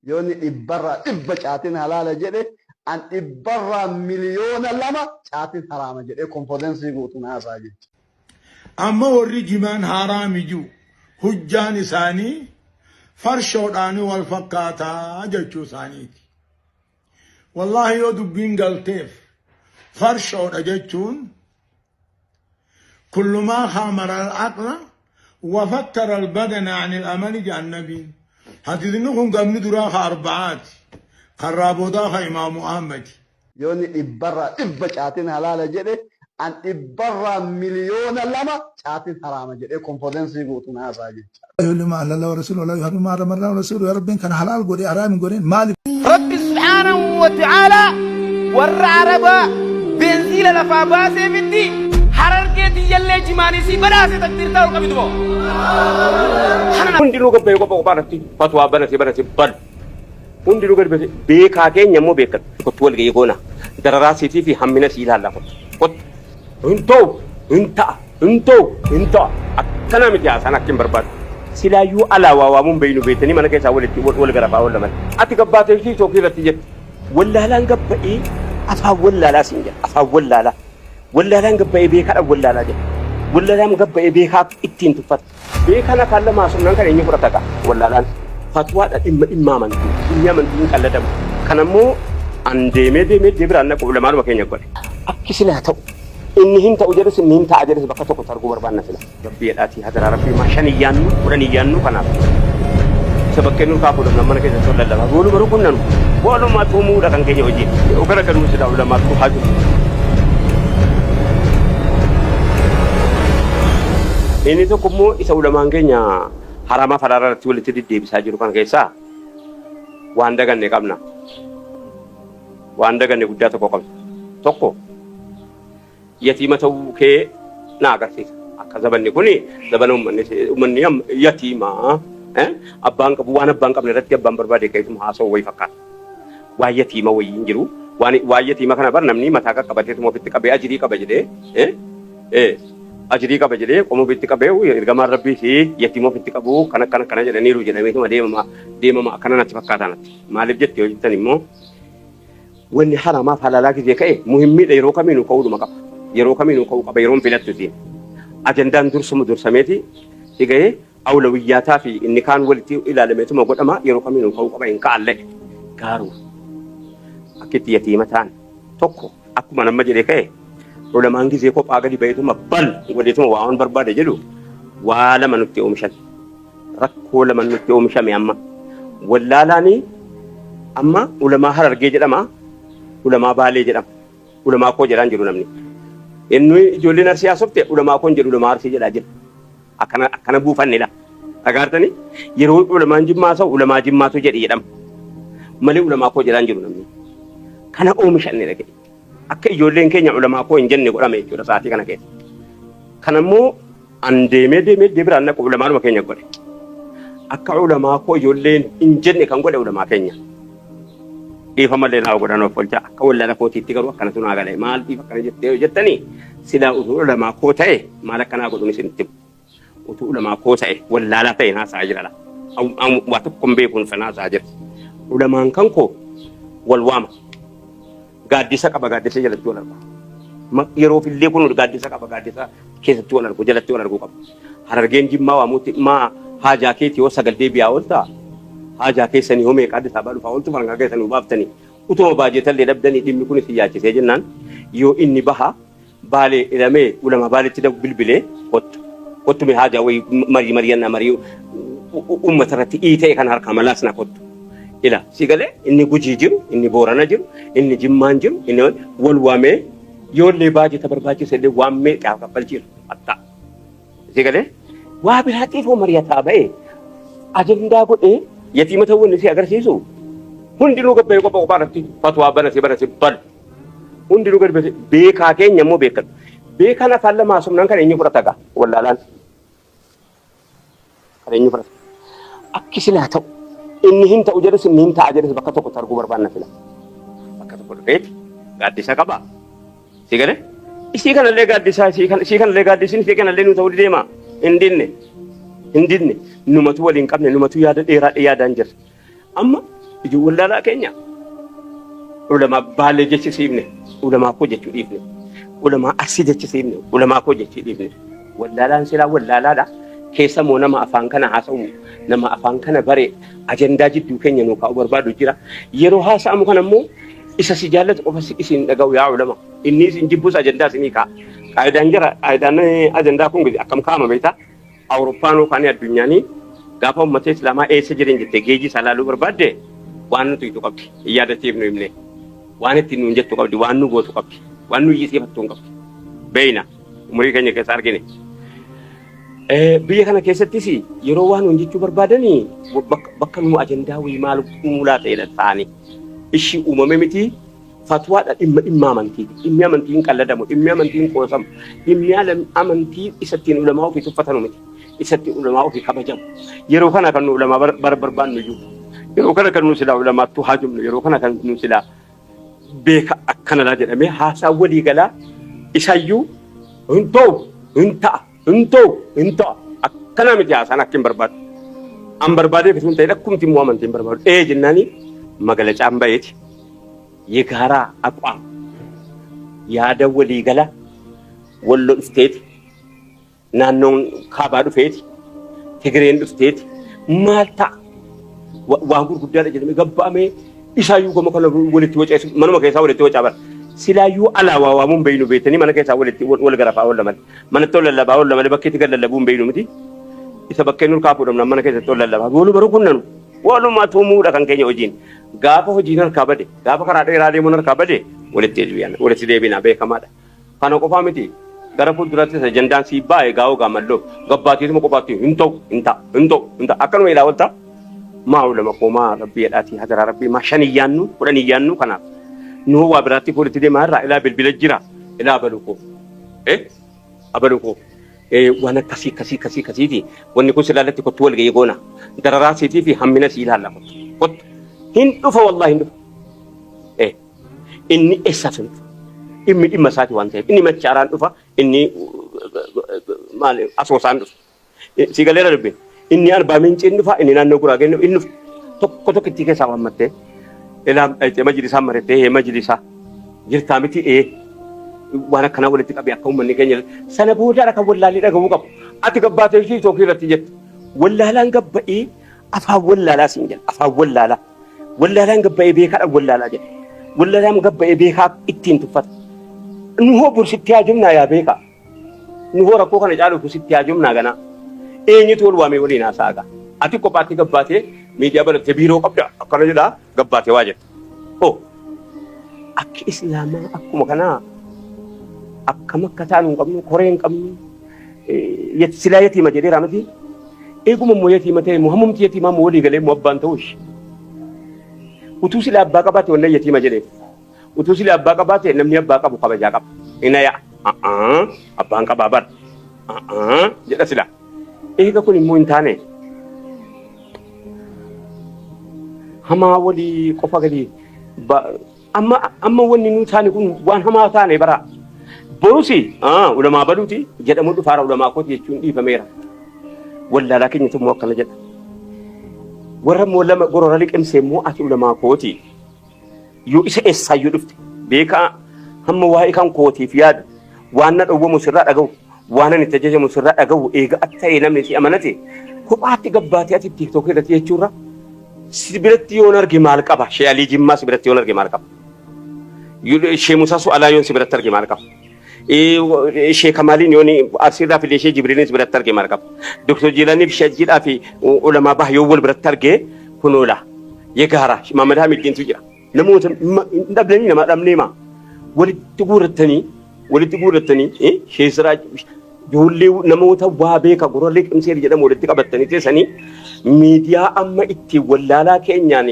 يوني إبرة إبشاتين حلال جده أن إبرة مليون لما شاتين حرام جده كونفدنس يقولون هذا. أما ورجمان حرام يجو حجان ثاني فرشوداني والفقاتا جچو ثاني والله يودو بينغلتيف فرشود جچون كل ما خامر العقل وفتر البدن عن الأمل جاء النبي حديث نكون قبل دراخ أربعات خرابودا إمام محمد يوني إبرة إبشاتين حلال جده أن إبرة مليون لما شاتين حرام جده كونفدنس يقولون هذا. يقول ما الله ورسوله لا يحرم ما حرم الله ورسوله يا رب كان حلال قولي حرام قولي مالك رب سبحانه وتعالى والعرب بنزيل لفاباس بدي حرر كيتي يلي جماني سي براسي تقدير تاو قبيدو hundi lugar bai goba barati fatwa barati bal hundi lugar bai be ka kenya mo be ka ko tol ge gona darara siti fi hammina sila Allah ko into akana mi ja sana kin barbat sila yu alawa wa mun bayinu be tani mana kai sa wala garaba wala man ati gabbata shi to kila tijet walla lan gabbai afa walla la sinja afa walla lan gabbai be kada walla la je walla lan gabbai be ka ittin tufat be kana kalla masu nan kare yin furata ka wallahi fatwa da imma man dunya man din kalla da kana mo ande me debra na ko ulama ma kenya ko akisila ta inni hinta ujaris inni hinta ajaris baka to ko targo barban na sila rabbi dati hadara rabbi ma shaniyan quraniyan kana sabakenu ka ko da man ke sallallahu alaihi wasallam bolu kunnan bolu ma tumu da kan ke waje o kara ka rusu da ulama ko haju ini to kumu isa ulama ngenya harama farara tuliti di bisa jiru kan kaisa wanda ganne kamna wanda ganne gudda to kokam tokko yatima to ke na garsi aka zabanni kuni zabanu ummanni yatima abban ka buwana ban kabne ratti abban barbade kai tum haso way fakkat wa yatima way injiru wa yatima kana bar namni mata ka kabate tum fitti kabe ajri ka bajide ajri ka bajide komo fitti kabe irgama rabbi si yatimo fitti kabu kana jedani ru jedame tuma demama kana na fakkata nat malib jette yo tani mo woni harama falala ki je kai muhimmi de ro kaminu ko wuduma ka yero kaminu ko ka bayron filattu tin ajandan dur sameti sigaye awlawiyata fi inni kan walti ila lametu ma godama yero kaminu ko ka bayin ka alle garu akiti yatimatan tokko akuma namma jede kai ulama ngize ko pagali baytu mabbal wadi to waawon barbade jelu wala manutti umshan rakko la manutti umshami amma wallalani amma ulama harar ge jedama ulama bale jedam ulama ko jedan jiru namni ennu jolli nar siyasofte ulama ko jedu ulama arsi jeda jil akana bu fannila agartani yero ulama jimma saw ulama jimma to jedi jedam mali ulama ko jedan jiru namni kana umshan ne reke akka yollen kenya ulama ko jenne godame to saati kana ke kanammo ande me debra na ko ulama ma kenya gode akka ulama ko yollen jenne kan gode ulama kenya ifa malle na goda no folta akka walla na ko titigaru kana tuna gale mal ifa kana jette jettani sila ulama ko tae malaka na godo ni sintim utu ulama ko tae walla la tae na sajira la am watu kombe kun fana sajir ulama kanko walwama gaddisa qaba gaddisa jalatti wal argu ma yero fille kunu gaddisa qaba gaddisa keessatti wal argu jalatti wal argu qaba harargeen jimma wa muti ma haja keeti wo sagalde biya wolta haja keessani home qaddisa balu fa woltu faranga keessani baaftani utuma baajetalle dabdani dimmi kuni siyaati sejinnan yo inni baha bale ilame ulama bale tidab bilbile kottu mi haja way mariyanna mariyu ummatarati ite kan harka malasna kottu ila sigale inni guji jiru inni borana jiru inni jimman jiru inni walwame yolle baaji tabarbaji sede wamme ta kabaljiru atta sigale wa bi hatifo mariyata bae ajenda gode yatimata wonni si agarsiisu hundi lu gabbe ko barati fatwa banati bal hundi lu gabbe be ka kenya mo be kana falla masum nan kan inni furata ga wallalan kan inni furata akisila taw inni hinta ujaris inni hinta ajaris baka to ko targo barban na fila baka to ko bet gaddisa kaba sigale isi kana le gaddisa si kana le gaddisin si kana le nu tawdi dema indinne numatu walin qabne numatu yada dera yadan jir amma ijoo wallaalaa keenya ulamaa baalee jechisiifne ulamaa koo jechuu dhiifne ulamaa asii jechisiifne ulamaa koo jechuu dhiifne wallaalaan silaa wallaalaadha keessa moo nama afaan kana haasa'u nama afaan kana bare ajandaa jidduu keenya nuu kaa'u barbaadu jira yeroo haasa'amu kana immoo isa si jaallatu qofa isin dhaga'u yaa ulama inni isin jibbus ajandaa isinii kaa'a qaayidaan jira qaayidaan ajandaa kun akkam kaa'ama beektaa awurooppaanoo kaanii addunyaanii gaafa ummata islaamaa eessa jiran jettee geejii salaaluu barbaadde waan nuti itti qabdi yaadateef nu himne waan itti nuun jettu qabdi waan nu gootu qabdi waan nu yisiifattu qabdi beeyna umurii keenya keessa argine biyya kana keessattis yeroo waan nuun jechuu barbaadanii bakka nu ajandaa wayii maal uumulaa ta'edha ta'anii ishii uumame miti fatwaadha dhimma amantiiti dhimmi amantiin qalladamu dhimmi amantiin qoosamu dhimmi amantii isattiin ulamaa ofii tuffatanu miti isatti ulamaa ofii kabajamu yeroo kana kan nu ulamaa barbaannu iyyuu yeroo kana kan nu silaa ulamaattu haa jumnu yeroo kana kan nu silaa beeka akkanadha jedhamee haasaa walii galaa isayyuu hin ta'u hin ta'a akkana miti haasaan akka hin barbaadu an barbaadee bituun ta'e lakkumti immoo amantiin barbaadu jennaanii magalacaan bayeeti የጋራ አቋም ያደው ወሊገላ ወሎ ስቴት ናኖን ካባዱ ፌት ትግሬን ስቴት ማልታ ዋንጉር ጉዳይ ላይ ጀመ ገባሜ ኢሳዩ ጎመከለ ወልቲ ወጫ ማኑ መከሳ ወልቲ ወጫ በር ሲላዩ አላዋዋሙን በይኑ ቤተኒ ማነከሳ ወልቲ ወልገራፋ ወለመል ማነተው ለለባ ወለመል በከት ገለለቡን በይኑ ምቲ ይተበከኑ ካፉ ደምና ማነከሳ ተወለለባ ወሉ በሩኩነኑ ወሉ ማቱሙ ደከንከኛ ወጂን gaafa hojiin harkaa bade gaafa karaa dheeraa deemuun harkaa bade walitti deebina beekamaadha. Kana qofaa miti gara fuulduratti ajandaan sii baay'ee gaa'oo gaamalloo gabbaatiituma qofaatti hin ta'u akkanuma ilaa walta maa ulama koomaa rabbii jedhaatii hadaraa rabbii maa shan iyyaannu kudhan iyyaannu kanaaf nuu waa biraatti fuulitti deemaa irraa ilaa bilbila jira ilaa abalukoo waan akkasiiti wanni kun silaalatti kottu wal ga'ee goona dararaa siitii fi hammina sii ilaalla kottu. Hindufa wallahi hindufa inni eessafin inni dhimma isaati waan ta'eef inni machaaraan dhufa inni maali asoosaan dhufa si galeera dubbe inni arbaa mincii dhufa inni naannoo guraagee inni tokko itti keessaa waan mattee ilaa majlisaa marettee majlisaa jirtaa miti waan akkanaa walitti qabee akka uummanni keenya sana booda kan wallaalii dhagahuu qabu ati gabbaatee ishii tokko irratti jette wallaalaan gabba'ee afaan wallaalaa siin jedha afaan wallaalaa wallaalaan gabba'ee beekaadha wallaalaa jedha wallaalaan gabba'ee beekaa ittiin tuffata nu hoo bursitti haa jumnaa yaa beekaa nu hoo rakkoo kana caalu bursitti haa jumnaa ganaa eenyutu wal waamee waliin haasa'aa ati kophaatti gabbaatee miidiyaa banattee biiroo qabda akkana jedhaa gabbaatee waa jedha akka islaamaa akkuma kanaa akkam akka taanu hin qabnu koree hin qabnu silaa yatiima jedhee raamati eeguma immoo yatiima ta'e muhammumti yatiimaa moo walii galee moo abbaan ta'uush utuu sila abbaa qabaate wannan yatiima jedhee utuu sila abbaa qabaate namni abbaa qabu kabajaa qaba inaya abbaan qabaa bar jedha sila eega kun immoo hin taane hamaa walii qofa gadi amma wanni nu taane kun waan hamaa taane bara borusi ulamaa baluuti jedhamu dhufaara ulamaa kooti jechuun dhiifameera wallaalaa keenya tummoo akkana jedha warra moolama gorora liqimsee moo ati ulamaa kooti yoo isa eessaayyuu dhufte beekaa hamma waa'ee kan kootiif yaadu waan na dhowwamu sirraa dhaga'u waan ani itti ajajamu sirraa dhaga'u eega akka ta'e namni si amanate kophaatti gabbaatee ati tiiktook irratti jechuurra si biratti yoon arge maal qaba shee alii jimmaa si biratti yoon arge maal qaba shee musaa su'alaa yoon si biratti arge maal qaba shee kamaaliin yoon arsiirraa fi shee jibriiliin si biratti arge maal qaba doktor jiilanii fi shajjiidhaa fi ulamaa baha yoo wal biratti arge kunoola yegaara Maamad Hamidiintu jira namoota dhabdanii nama dhabnee maa walitti guurrattanii sheesiraa ijoollee namoota waa beeka gorora liqimsee jedhamu walitti qabattanii teessanii miidiyaa amma ittiin wallaalaa keenyaan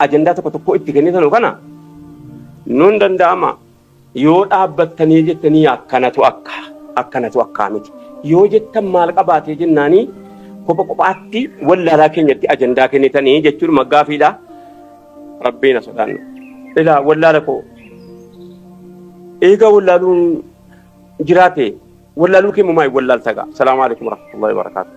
ajandaa tokko itti kennitan kana nuun danda'ama yoo dhaabbattanii jettanii akkanatu akka miti yoo jettan maal qabaatee jennaanii kophaatti wallaalaa keenyatti ajandaa kennitanii jechuun maggaafiidha rabbiina sodaannu ilaa wallaala koo eega wallaaluun jiraate wallaaluu keemu maay wallaaltaga salaamu alaykum warahmatullahi wabarakatuh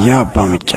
የአባ ምጫ